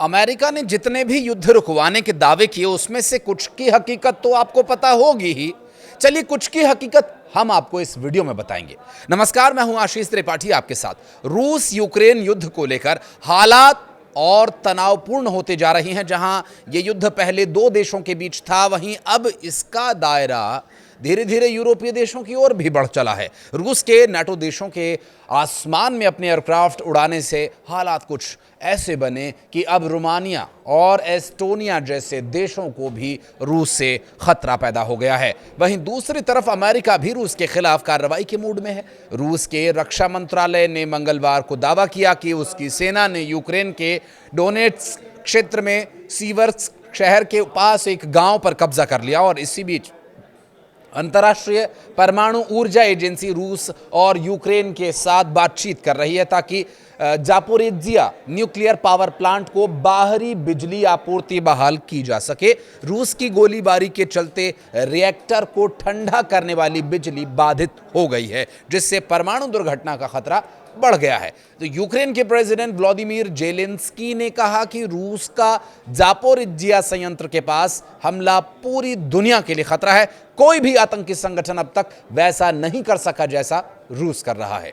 America ने जितने भी युद्ध रुकवाने के दावे किए उसमें से कुछ की हकीकत तो आपको पता होगी ही। चलिए कुछ की हकीकत हम आपको इस वीडियो में बताएंगे। नमस्कार, मैं हूं आशीष त्रिपाठी आपके साथ। रूस यूक्रेन युद्ध को लेकर हालात और तनावपूर्ण होते जा रहे हैं। जहां ये युद्ध पहले दो देशों के बीच था, वहीं अब इसका दायरा धीरे धीरे यूरोपीय देशों की ओर भी बढ़ चला है। रूस के नाटो देशों के आसमान में अपने एयरक्राफ्ट उड़ाने से हालात कुछ ऐसे बने कि अब रोमानिया और एस्टोनिया जैसे देशों को भी रूस से खतरा पैदा हो गया है। वहीं दूसरी तरफ अमेरिका भी रूस के खिलाफ कार्रवाई के मूड में है। रूस के रक्षा मंत्रालय ने मंगलवार को दावा किया कि उसकी सेना ने यूक्रेन के डोनेट्स्क क्षेत्र में सीवर्स्क शहर के पास एक गांव पर कब्जा कर लिया। और इसी बीच अंतर्राष्ट्रीय परमाणु ऊर्जा एजेंसी रूस और यूक्रेन के साथ बातचीत कर रही है ताकि जापोरिजिया न्यूक्लियर पावर प्लांट को बाहरी बिजली आपूर्ति बहाल की जा सके। रूस की गोलीबारी के चलते रिएक्टर को ठंडा करने वाली बिजली बाधित हो गई है, जिससे परमाणु दुर्घटना का खतरा बढ़ गया है। तो यूक्रेन के प्रेसिडेंट व्लादिमीर जेलेंस्की ने कहा कि रूस का जापोरिजिया संयंत्र के पास हमला पूरी दुनिया के लिए खतरा है। कोई भी आतंकी संगठन अब तक वैसा नहीं कर सका जैसा रूस कर रहा है।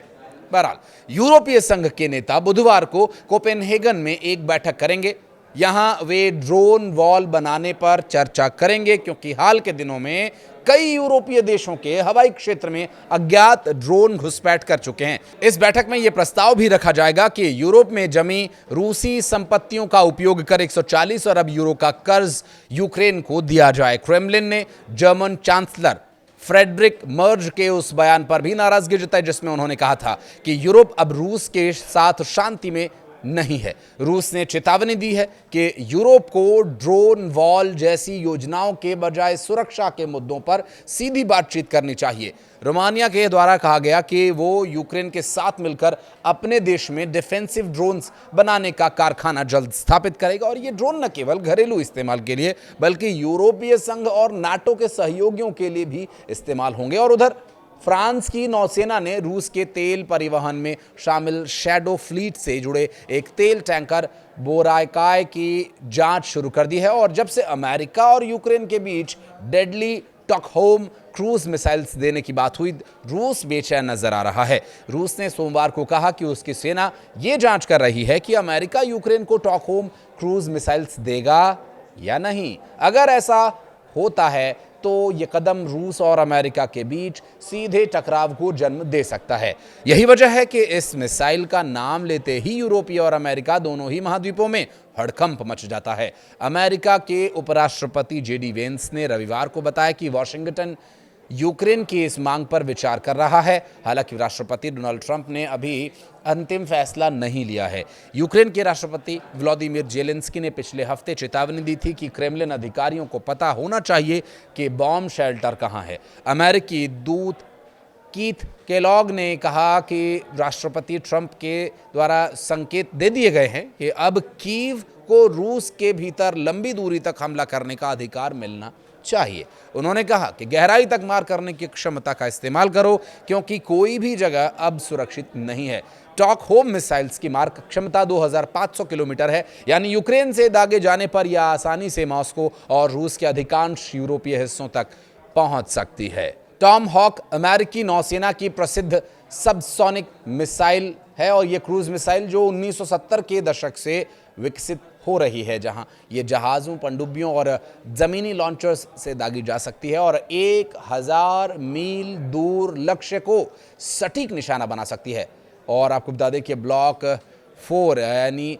बहरहाल, यूरोपीय संघ के नेता बुधवार को कोपेनहेगन में एक बैठक करेंगे। यहां वे ड्रोन वॉल बनाने पर चर्चा करेंगे, क्योंकि हाल के दिनों में कई यूरोपीय देशों के हवाई क्षेत्र में अज्ञात ड्रोन घुसपैठ कर चुके हैं। इस बैठक में यह प्रस्ताव भी रखा जाएगा कि यूरोप में जमी रूसी संपत्तियों का उपयोग कर 140 अरब यूरो का कर्ज यूक्रेन को दिया जाए। क्रेमलिन ने जर्मन चांसलर फ्रेडरिक मर्ज के उस बयान पर भी नाराजगी जताई जिसमें उन्होंने कहा था कि यूरोप अब रूस के साथ शांति में नहीं है। रूस ने चेतावनी दी है कि यूरोप को ड्रोन वॉल जैसी योजनाओं के बजाय सुरक्षा के मुद्दों पर सीधी बातचीत करनी चाहिए। रोमानिया के द्वारा कहा गया कि वो यूक्रेन के साथ मिलकर अपने देश में डिफेंसिव ड्रोन्स बनाने का कारखाना जल्द स्थापित करेगा। और ये ड्रोन न केवल घरेलू इस्तेमाल के लिए बल्कि यूरोपीय संघ और नाटो के सहयोगियों के लिए भी इस्तेमाल होंगे। और उधर फ्रांस की नौसेना ने रूस के तेल परिवहन में शामिल शैडो फ्लीट से जुड़े एक तेल टैंकर बोरायकाय की जांच शुरू कर दी है। और जब से अमेरिका और यूक्रेन के बीच डेडली टॉकहोम क्रूज मिसाइल्स देने की बात हुई, रूस बेचैन नजर आ रहा है। रूस ने सोमवार को कहा कि उसकी सेना यह जांच कर रही है कि अमेरिका यूक्रेन को टॉकहोम क्रूज मिसाइल्स देगा या नहीं। अगर ऐसा होता है तो यह कदम रूस और अमेरिका के बीच सीधे टकराव को जन्म दे सकता है। यही वजह है कि इस मिसाइल का नाम लेते ही यूरोपीय और अमेरिका दोनों ही महाद्वीपों में हड़कंप मच जाता है। अमेरिका के उपराष्ट्रपति जेडी वेंस ने रविवार को बताया कि वॉशिंगटन यूक्रेन की इस मांग पर विचार कर रहा है। हालांकि राष्ट्रपति डोनाल्ड ट्रंप ने अभी अंतिम फैसला नहीं लिया है। यूक्रेन के राष्ट्रपति व्लादिमीर जेलेंस्की ने पिछले हफ्ते चेतावनी दी थी कि क्रेमलिन अधिकारियों को पता होना चाहिए कि बॉम्ब शेल्टर कहां है। अमेरिकी दूत कीथ केलॉग ने कहा कि राष्ट्रपति ट्रंप के द्वारा संकेत दे दिए गए हैं कि अब कीव को रूस के भीतर लंबी दूरी तक हमला करने का अधिकार मिलना चाहिए। उन्होंने कहा कि गहराई तक मार करने की क्षमता का इस्तेमाल करो, क्योंकि कोई भी जगह अब सुरक्षित नहीं है। टॉकहोम मिसाइल्स की मार क्षमता 2500 किलोमीटर है, यानी यूक्रेन से दागे जाने पर यह आसानी से मॉस्को और रूस के अधिकांश यूरोपीय हिस्सों तक पहुंच सकती है। टॉम हॉक अमेरिकी नौसेना की प्रसिद्ध सबसोनिक मिसाइल है और यह क्रूज मिसाइल जो 1970 के दशक से विकसित हो रही है, जहां ये जहाज़ों, पनडुब्बियों और ज़मीनी लॉन्चर्स से दागी जा सकती है और 1000 मील दूर लक्ष्य को सटीक निशाना बना सकती है। और आपको बता दें कि ब्लॉक 4 यानी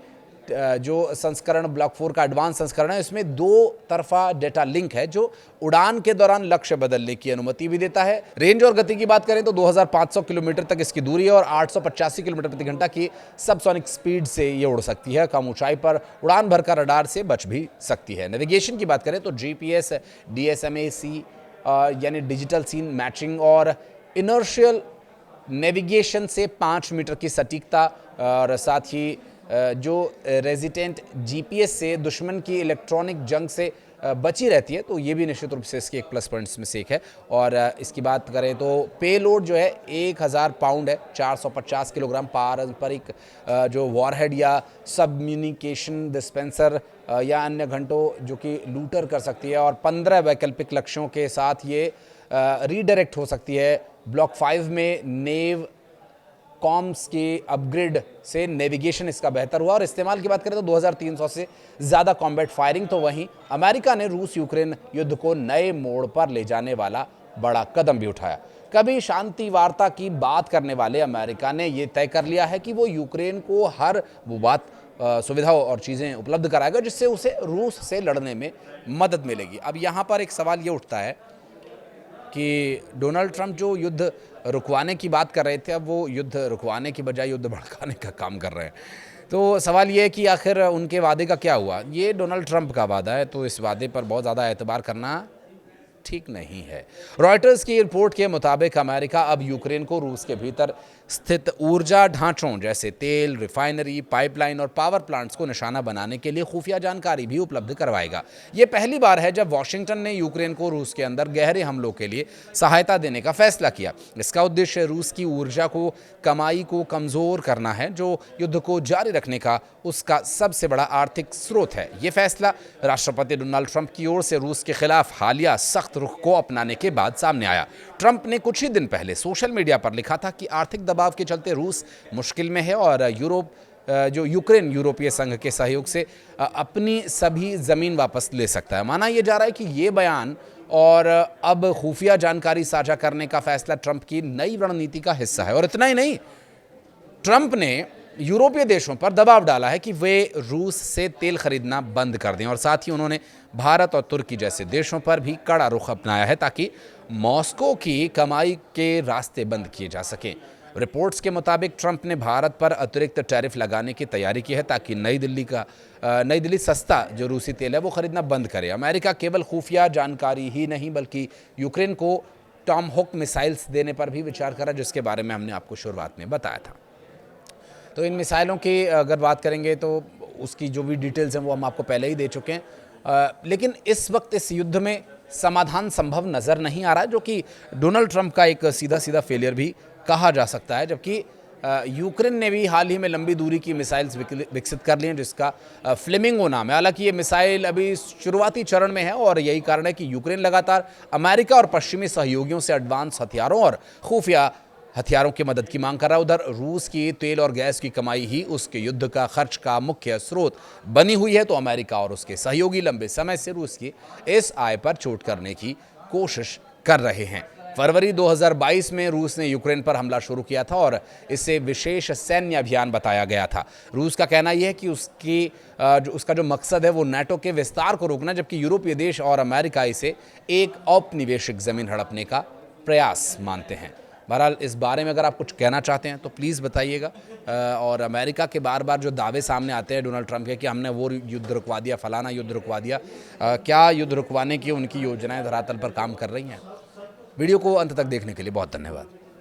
जो संस्करण ब्लॉक 4 का एडवांस संस्करण है, इसमें 2 तरफा डेटा लिंक है जो उड़ान के दौरान लक्ष्य बदलने की अनुमति भी देता है। रेंज और गति की बात करें तो 2500 किलोमीटर तक इसकी दूरी है और 885 किलोमीटर प्रति घंटा की सबसोनिक स्पीड से ये उड़ सकती है। कम ऊंचाई पर उड़ान भरकर रडार से बच भी सकती है। नेविगेशन की बात करें तो जीपीएस, डीएसएमएसी यानी डिजिटल सीन मैचिंग और इनर्शियल नेविगेशन से 5 मीटर की सटीकता और साथ ही जो रेजिडेंट जीपीएस से दुश्मन की इलेक्ट्रॉनिक जंग से बची रहती है, तो ये भी निश्चित रूप से इसके एक प्लस पॉइंट्स में से एक है। और इसकी बात करें तो पे लोड जो है 1000 पाउंड है, 450 किलोग्राम। पारंपरिक जो वॉरहेड या सबम्यूनिकेशन डिस्पेंसर या अन्य घंटों जो कि लूटर कर सकती है, और 15 वैकल्पिक लक्ष्यों के साथ ये रीडायरेक्ट हो सकती है। ब्लॉक 5 में नेव कॉम्स के अपग्रेड से नेविगेशन इसका बेहतर हुआ। और इस्तेमाल की बात करें तो 2300 से ज़्यादा कॉम्बैट फायरिंग। तो वहीं अमेरिका ने रूस यूक्रेन युद्ध को नए मोड़ पर ले जाने वाला बड़ा कदम भी उठाया। कभी शांति वार्ता की बात करने वाले अमेरिका ने यह तय कर लिया है कि वो यूक्रेन को हर वो बात सुविधा और चीज़ें उपलब्ध कराएगा जिससे उसे रूस से लड़ने में मदद मिलेगी। अब यहाँ पर एक सवाल ये उठता है कि डोनाल्ड ट्रंप जो युद्ध रुकवाने की बात कर रहे थे, अब वो युद्ध रुकवाने की बजाय युद्ध भड़काने का काम कर रहे हैं। तो सवाल ये है कि आखिर उनके वादे का क्या हुआ। ये डोनाल्ड ट्रंप का वादा है, तो इस वादे पर बहुत ज़्यादा एतबार करना ठीक नहीं है। रॉयटर्स की रिपोर्ट के मुताबिक अमेरिका अब यूक्रेन को रूस के भीतर स्थित ऊर्जा ढांचों जैसे तेल, रिफाइनरी, पाइपलाइन और पावर प्लांट्स को निशाना बनाने के लिए खुफिया जानकारी भी उपलब्ध करवाएगा। ये पहली बार है जब वॉशिंगटन ने यूक्रेन को रूस के अंदर गहरे हमलों के लिए सहायता देने का फैसला किया। इसका उद्देश्य रूस की ऊर्जा को कमाई को कमजोर करना है, जो युद्ध को जारी रखने का उसका सबसे बड़ा आर्थिक स्रोत है। ये फैसला राष्ट्रपति डोनाल्ड ट्रंप की ओर से रूस के खिलाफ हालिया सख्त रुख को अपनाने के बाद सामने आया। ट्रंप ने कुछ ही दिन पहले सोशल मीडिया पर लिखा था कि आर्थिक दबाव के चलते रूस मुश्किल में है और यूक्रेन यूरोपीय संघ के सहयोग से अपनी सभी जमीन वापस ले सकता है। माना यह जा रहा है कि ये बयान और अब खुफिया जानकारी साझा करने का फैसला ट्रंप की नई रणनीति का हिस्सा है। और इतना ही नहीं, ट्रंप ने यूरोपीय देशों पर दबाव डाला है कि वे रूस से तेल खरीदना बंद कर दें, और साथ ही उन्होंने भारत और तुर्की जैसे देशों पर भी कड़ा रुख अपनाया है ताकि मॉस्को की कमाई के रास्ते बंद किए जा सकें। रिपोर्ट्स के मुताबिक ट्रंप ने भारत पर अतिरिक्त टैरिफ लगाने की तैयारी की है ताकि नई दिल्ली सस्ता जो रूसी तेल है वो खरीदना बंद करे। अमेरिका केवल खुफिया जानकारी ही नहीं बल्कि यूक्रेन को टॉमहॉक मिसाइल्स देने पर भी विचार करा, जिसके बारे में हमने आपको शुरुआत में बताया था। तो इन मिसाइलों की अगर बात करेंगे तो उसकी जो भी डिटेल्स हैं वो हम आपको पहले ही दे चुके हैं, लेकिन इस वक्त इस युद्ध में समाधान संभव नज़र नहीं आ रहा है, जो कि डोनाल्ड ट्रंप का एक सीधा फेलियर भी कहा जा सकता है। जबकि यूक्रेन ने भी हाल ही में लंबी दूरी की मिसाइल्स विकसित कर ली हैं जिसका फ्लेमिंगो नाम है। हालांकि ये मिसाइल अभी शुरुआती चरण में है और यही कारण है कि यूक्रेन लगातार अमेरिका और पश्चिमी सहयोगियों से एडवांस हथियारों और खुफिया हथियारों की मदद की मांग कर रहा है। उधर रूस की तेल और गैस की कमाई ही उसके युद्ध का खर्च का मुख्य स्रोत बनी हुई है, तो अमेरिका और उसके सहयोगी लंबे समय से रूस की इस आय पर चोट करने की कोशिश कर रहे हैं। फरवरी 2022 में रूस ने यूक्रेन पर हमला शुरू किया था और इसे विशेष सैन्य अभियान बताया गया था। रूस का कहना यह है कि उसका जो मकसद है वो नाटो के विस्तार को रोकना, जबकि यूरोपीय देश और अमेरिका इसे एक औपनिवेशिक जमीन हड़पने का प्रयास मानते हैं। बहरहाल इस बारे में अगर आप कुछ कहना चाहते हैं तो प्लीज़ बताइएगा। और अमेरिका के बार बार जो दावे सामने आते हैं डोनाल्ड ट्रंप के कि हमने वो युद्ध रुकवा दिया, फलाना युद्ध रुकवा दिया, क्या युद्ध रुकवाने की उनकी योजनाएं धरातल पर काम कर रही हैं? वीडियो को अंत तक देखने के लिए बहुत धन्यवाद।